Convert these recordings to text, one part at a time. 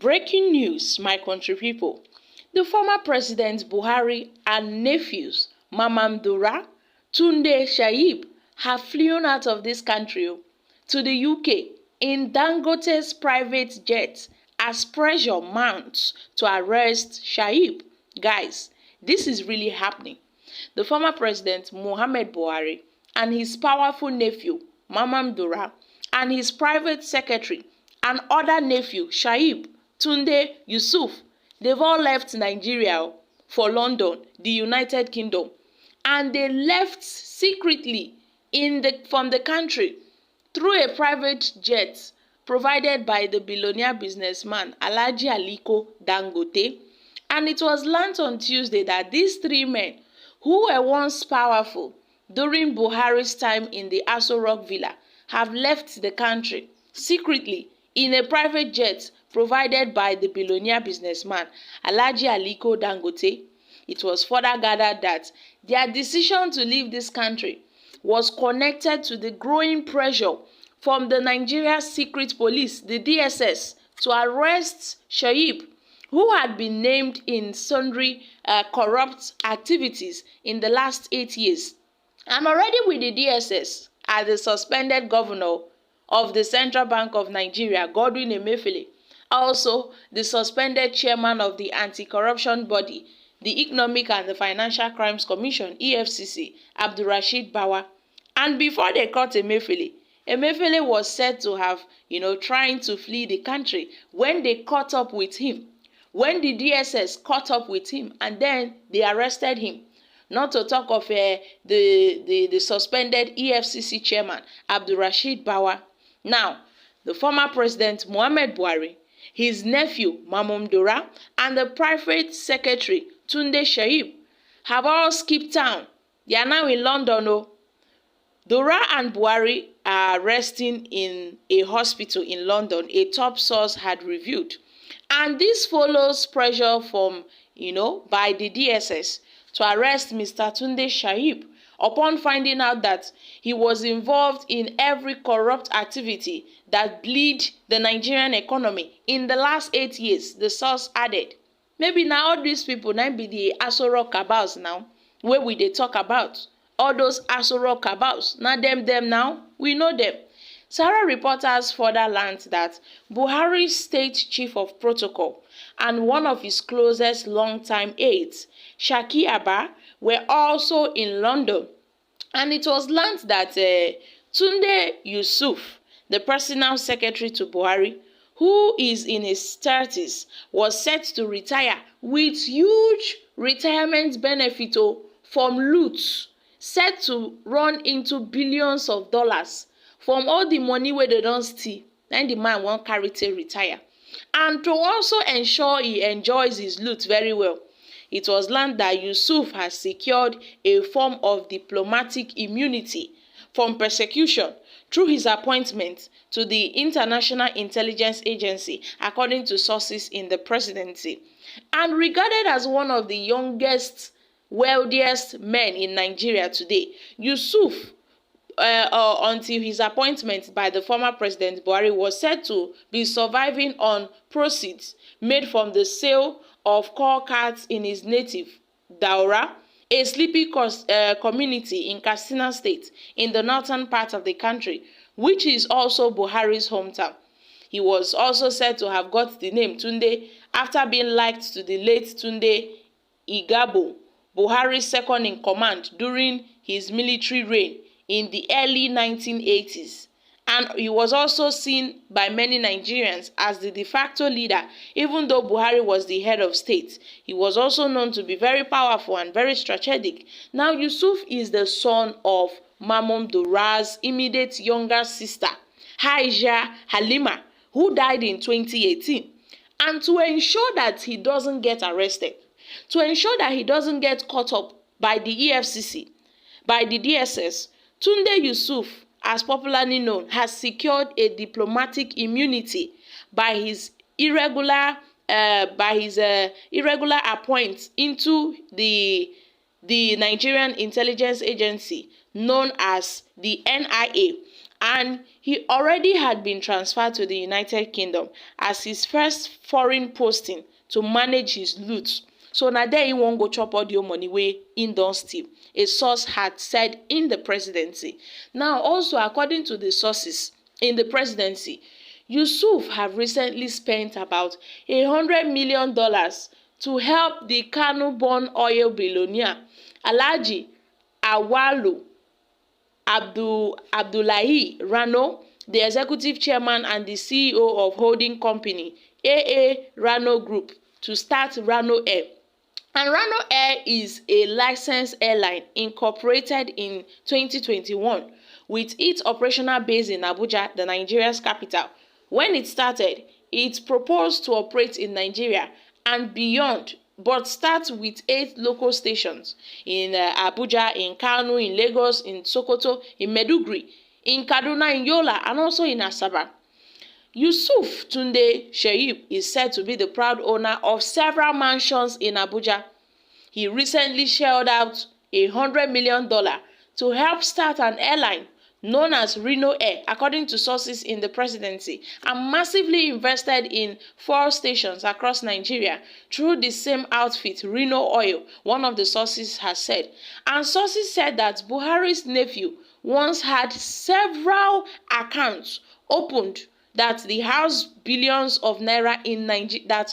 Breaking news, my country people. The former President Buhari and nephews, Mamman Daura, Tunde have flown out of this country to the UK in Dangote's private jet as pressure mounts to arrest Shaib. Guys, this is really happening. The former President Muhammad Buhari and his powerful nephew, Mamman Daura, and his private secretary and other nephew, Shaib, Tunde, Yusuf, they've all left Nigeria for London, the United Kingdom, and they left secretly from the country through a private jet provided by the billionaire businessman Alhaji Aliko Dangote. And it was learnt on Tuesday that these three men, who were once powerful during Buhari's time in the Aso Rock Villa, have left the country secretly in a private jet provided by the billionaire businessman Alhaji Aliko Dangote. It was further gathered that their decision to leave this country was connected to the growing pressure from the Nigeria Secret Police, the DSS, to arrest Shaib, who had been named in sundry corrupt activities in the last 8 years. And already with the DSS as the suspended governor of the Central Bank of Nigeria, Godwin Emefiele, also the suspended chairman of the anti-corruption body, the Economic and the Financial Crimes Commission, EFCC, Abdulrasheed Bawah. And before they caught Emefiele, Emefiele was said to have, trying to flee the country when they caught up with him, when the DSS caught up with him, and then they arrested him. Not to talk of the suspended EFCC chairman, Abdulrasheed Bawah. Now, the former President Muhammad Buhari, his nephew Mamman Daura, and the private secretary Tunde have all skipped town. They are now in London. Daura and Buhari are resting in a hospital in London, a top source had revealed. And this follows pressure from, by the DSS to arrest Mr. Tunde upon finding out that he was involved in every corrupt activity that bleed the Nigerian economy in the last 8 years, the source added. Maybe now all these people now be the Aso Rock cabals now, where we they talk about. All those Aso Rock cabals, now them now, we know them. Sarah reporters further learned that Buhari's state chief of protocol and one of his closest longtime aides, Shaki Abba, were also in London. And it was learned that Tunde Yusuf, the personal secretary to Buhari, who is in his 30s, was set to retire with huge retirement benefit from loot, set to run into billions of dollars from all the money where they don't steal. Then the man won't carry to retire. And to also ensure he enjoys his loot very well, it was learned that Yusuf has secured a form of diplomatic immunity from persecution through his appointment to the International Intelligence Agency, according to sources in the presidency. And regarded as one of the youngest, wealthiest men in Nigeria today, Yusuf, until his appointment by the former President Buhari, was said to be surviving on proceeds made from the sale of core cats in his native Daura, a sleepy community in Katsina State in the northern part of the country, which is also Buhari's hometown. He was also said to have got the name Tunde after being liked to the late Tunde Igabo, Buhari's second in command during his military reign in the early 1980s. And he was also seen by many Nigerians as the de facto leader, even though Buhari was the head of state. He was also known to be very powerful and very strategic. Now, Yusuf is the son of Mamman Daura's immediate younger sister, Haija Halima, who died in 2018. And to ensure that he doesn't get arrested, to ensure that he doesn't get caught up by the EFCC, by the DSS, Tunde Yusuf, as popularly known, has secured a diplomatic immunity by his irregular appointment into the Nigerian Intelligence Agency known as the NIA, and he already had been transferred to the United Kingdom as his first foreign posting to manage his loot. So na there he wan go chop all the money wey he don steal, a source had said in the presidency. Now also according to the sources in the presidency, Yusuf have recently spent about $100 million to help the Kano-born oil billionaire Alhaji Awalu Abdullahi Rano, the executive chairman and the CEO of holding company AA Rano Group, to start Rano Air. And Rano Air is a licensed airline incorporated in 2021 with its operational base in Abuja, the Nigeria's capital. When it started, it proposed to operate in Nigeria and beyond, but start with 8 local stations in Abuja, in Kano, in Lagos, in Sokoto, in Maiduguri, in Kaduna, in Yola, and also in Asaba. Yusuf Tunde Sheib is said to be the proud owner of several mansions in Abuja. He recently shelled out $100 million to help start an airline known as Reno Air, according to sources in the presidency, and massively invested in 4 stations across Nigeria through the same outfit, Reno Oil, one of the sources has said. And sources said that Buhari's nephew once had several accounts opened that houses billions of naira in Nigeria,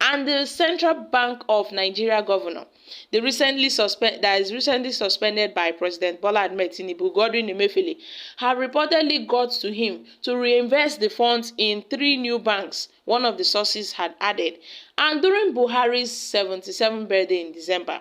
and the Central Bank of Nigeria governor, that is recently suspended by President Bola Ahmed Tinubu, Godwin Emefiele, have reportedly got to him to reinvest the funds in 3 new banks, one of the sources had added. And during Buhari's 77th birthday in December,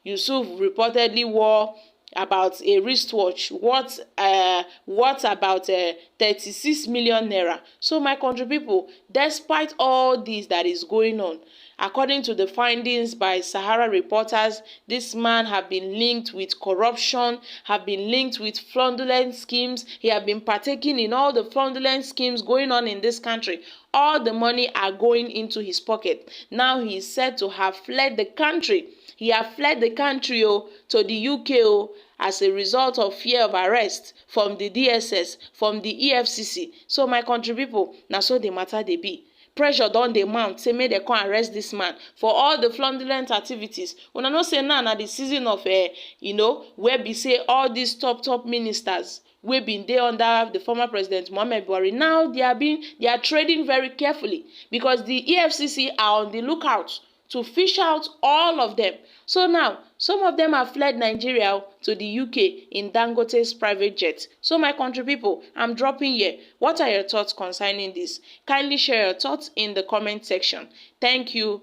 Yusuf reportedly wore about a wristwatch worth about 36 million naira. So my country people, despite all this that is going on, according to the findings by Sahara reporters, this man have been linked with corruption, have been linked with fraudulent schemes. He have been partaking in all the fraudulent schemes going on in this country. All the money are going into his pocket. Now he is said to have fled the country. He have fled the country to the UK as a result of fear of arrest from the DSS, from the EFCC. So my country people, na so the matter dey be. Pressure don dey mount say make dem come arrest this man for all the fraudulent activities. Una know say now na the season of where be say all these top ministers wey been dey under the former president Muhammad Buhari, now they are trading very carefully because the EFCC are on the lookout to fish out all of them. So now some of them have fled Nigeria to the UK in Dangote's private jet. So my country people, I'm dropping here. What are your thoughts concerning this? Kindly share your thoughts in the comment section. Thank you.